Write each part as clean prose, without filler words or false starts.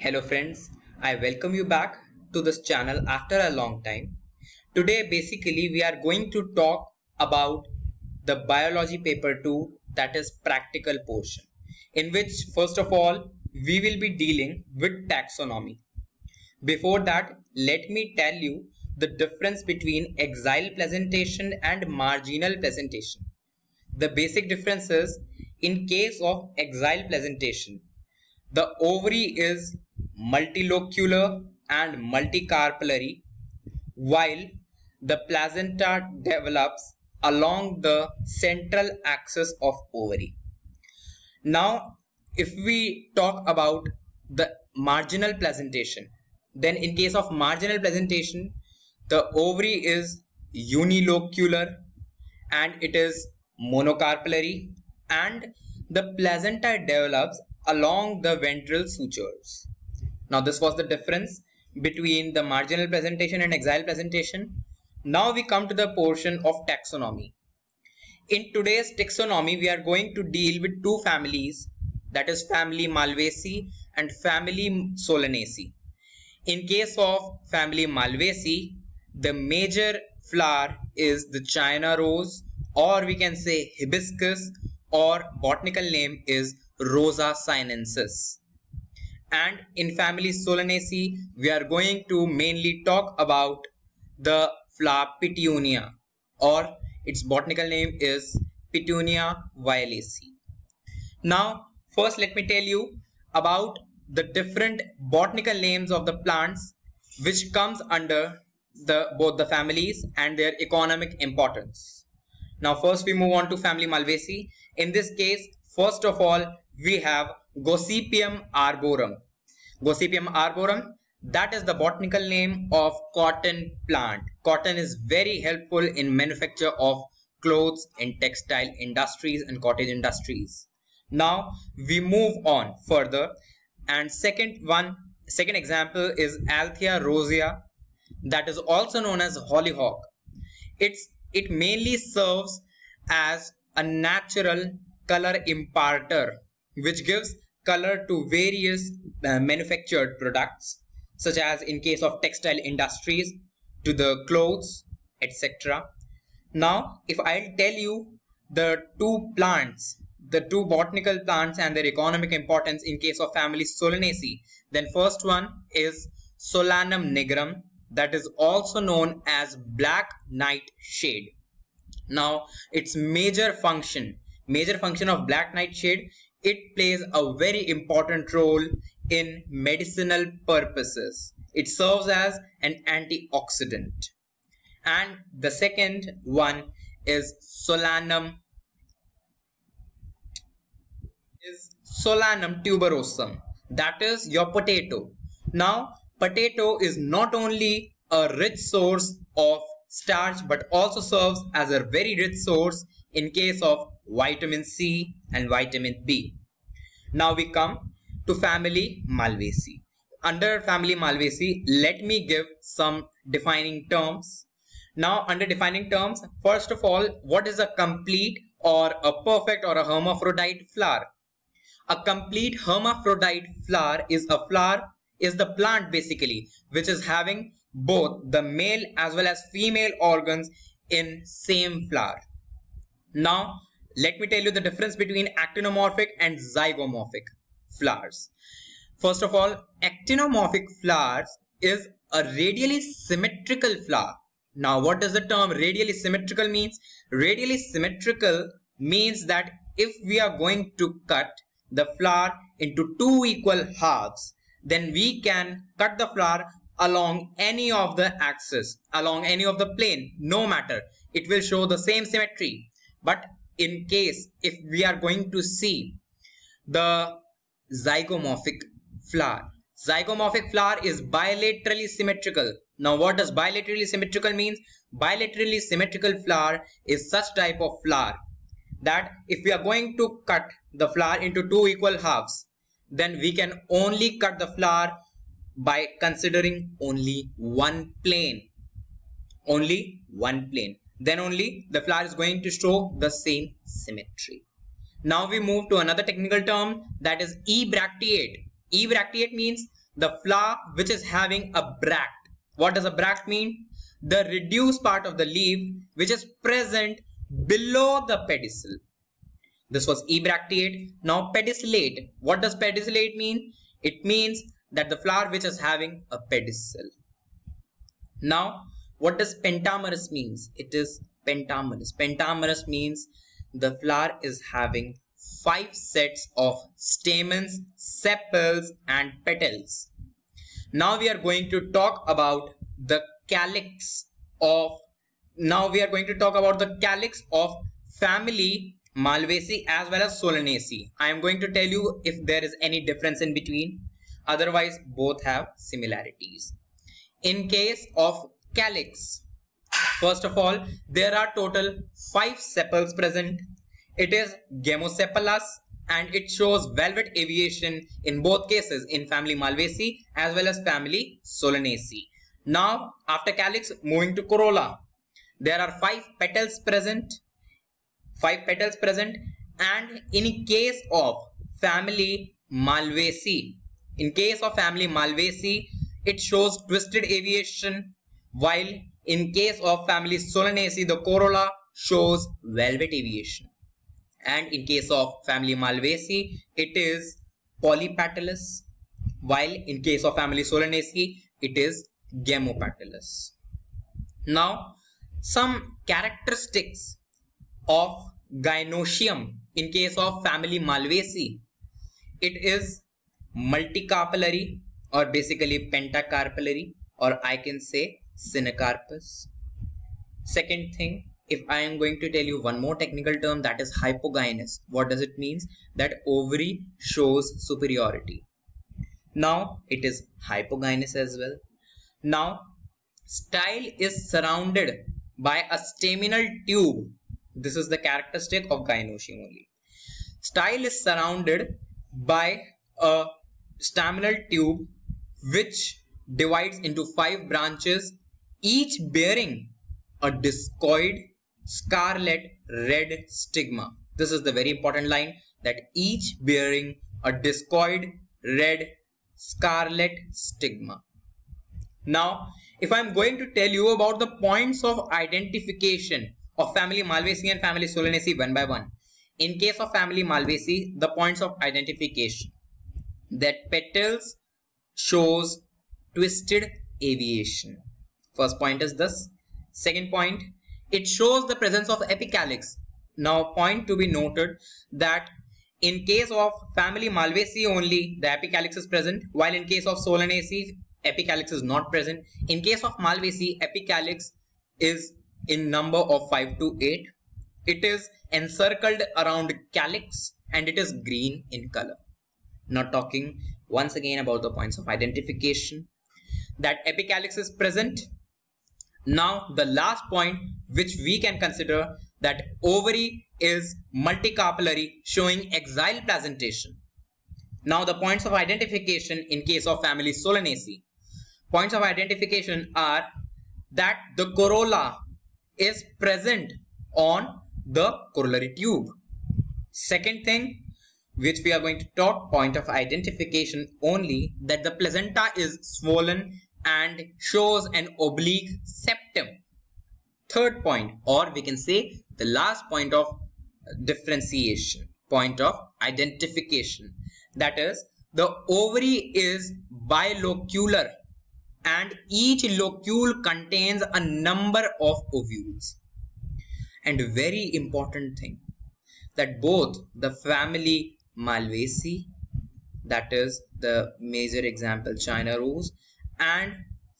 Hello friends, I welcome you back to this channel after a long time. Today basically we are going to talk about the biology paper 2, that is practical portion, in which first of all we will be dealing with taxonomy. Before that, let me tell you the difference between axial presentation and marginal presentation. The basic difference is, in case of axial presentation, the ovary is multilocular and multicarpellary, while the placenta develops along the central axis of ovary. Now, if we talk about the marginal presentation, then in case of marginal presentation, the ovary is unilocular and it is monocarpellary, and the placenta develops along the ventral sutures. Now this was the difference between the marginal presentation and axial presentation. Now we come to the portion of taxonomy. In today's taxonomy, we are going to deal with two families, that is family Malvaceae and family Solanaceae. In case of family Malvaceae, the major flower is the China rose, or we can say hibiscus, or botanical name is Rosa sinensis. And in family Solanaceae, we are going to mainly talk about the flower Petunia, or its botanical name is Petunia violacea. Now, first let me tell you about the different botanical names of the plants which comes under both the families and their economic importance. Now, first we move on to family Malvaceae. In this case, first of all, we have Gossypium arborum. Gossypium arborum, that is the botanical name of cotton plant. Cotton is very helpful in manufacture of clothes in textile industries and cottage industries. Now we move on further, and second example is Althea rosea, that is also known as hollyhock. It mainly serves as a natural color imparter, which gives color to various manufactured products, such as in case of textile industries, to the clothes, etc. Now, if I'll tell you the two plants, the two botanical plants and their economic importance in case of family Solanaceae, then first one is Solanum nigrum, that is also known as black nightshade. Now, its major function of black nightshade, it plays a very important role in medicinal purposes. It serves as an antioxidant. And the second one is Solanum tuberosum, that is your potato. Now, potato is not only a rich source of starch but also serves as a very rich source in case of vitamin C and vitamin B. Now we come to family Malvaceae. Under family Malvaceae, let me give some defining terms. Now, under defining terms, first of all, what is a complete or a perfect or a hermaphrodite flower? A complete hermaphrodite flower is the plant basically which is having both the male as well as female organs in same flower. Now, let me tell you the difference between actinomorphic and zygomorphic flowers. First of all, actinomorphic flowers is a radially symmetrical flower. Now, what does the term radially symmetrical means? Radially symmetrical means that if we are going to cut the flower into two equal halves, then we can cut the flower along any of the axis, along any of the plane, no matter. It will show the same symmetry. But in case if we are going to see the zygomorphic flower is bilaterally symmetrical. Now, what does bilaterally symmetrical means? Bilaterally symmetrical flower is such type of flower that if we are going to cut the flower into two equal halves, then we can only cut the flower by considering only one plane. Then only the flower is going to show the same symmetry. Now we move to another technical term, that is ebracteate. Ebracteate means the flower which is having a bract. What does a bract mean? The reduced part of the leaf which is present below the pedicel. This was ebracteate. Now pedicellate. What does pedicellate mean? It means that the flower which is having a pedicel. Now what does pentamerous means? It is pentamerous. Pentamerous means the flower is having 5 sets of stamens, sepals and petals. Now we are going to talk about the calyx of family Malvaceae as well as Solanaceae. I am going to tell you if there is any difference in between. Otherwise, both have similarities. In case of calyx, first of all, there are total 5 sepals present. It is gemosepalous and it shows velvet aviation in both cases, in family Malvaceae as well as family Solanaceae. Now, after calyx, moving to corolla, there are 5 petals present. And in case of family Malvaceae, it shows twisted aviation, while in case of family Solanaceae, the corolla shows velvet aviation. And in case of family Malvaceae, it is polypetalous, while in case of family Solanaceae, it is gemopetalous. Now, some characteristics of gynoecium in case of family Malvaceae. It is multicarpellary or basically pentacarpellary, or I can say synocarpous. Second thing, if I am going to tell you one more technical term, that is hypogynous. What does it mean? That ovary shows superiority. Now it is hypogynous as well. Now style is surrounded by a staminal tube. This is the characteristic of gynoecium only. Style is surrounded by a staminal tube which divides into 5 branches, each bearing a discoid scarlet red stigma. This is the very important line, that each bearing a discoid red scarlet stigma. Now, if I am going to tell you about the points of identification of family Malvaceae and family Solanaceae one by one. In case of family Malvaceae, the points of identification, that petals shows twisted aviation. First point is this. Second point, it shows the presence of epicalyx. Now, point to be noted that in case of family Malvaceae only, the epicalyx is present, while in case of Solanaceae, epicalyx is not present. In case of Malvaceae, epicalyx is in number of 5 to 8. It is encircled around calyx and it is green in color. Now talking once again about the points of identification, that epicalyx is present. Now the last point which we can consider, that ovary is multicarpellary, showing axile presentation. Now the points of identification in case of family Solanaceae. Points of identification are that the corolla is present on the corollary tube. Second thing which we are going to talk, point of identification only, that the placenta is swollen and shows an oblique septum. Third point, or we can say the last point of differentiation, point of identification, that is the ovary is bilocular and each locule contains a number of ovules. And very important thing, that both the family Malvaceae, that is the major example China rose, and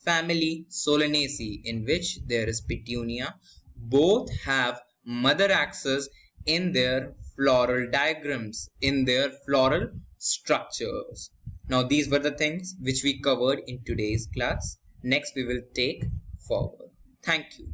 family Solanaceae, in which there is Petunia, both have mother axis in their floral diagrams, in their floral structures. Now these were the things which we covered in today's class. Next we will take forward. Thank you.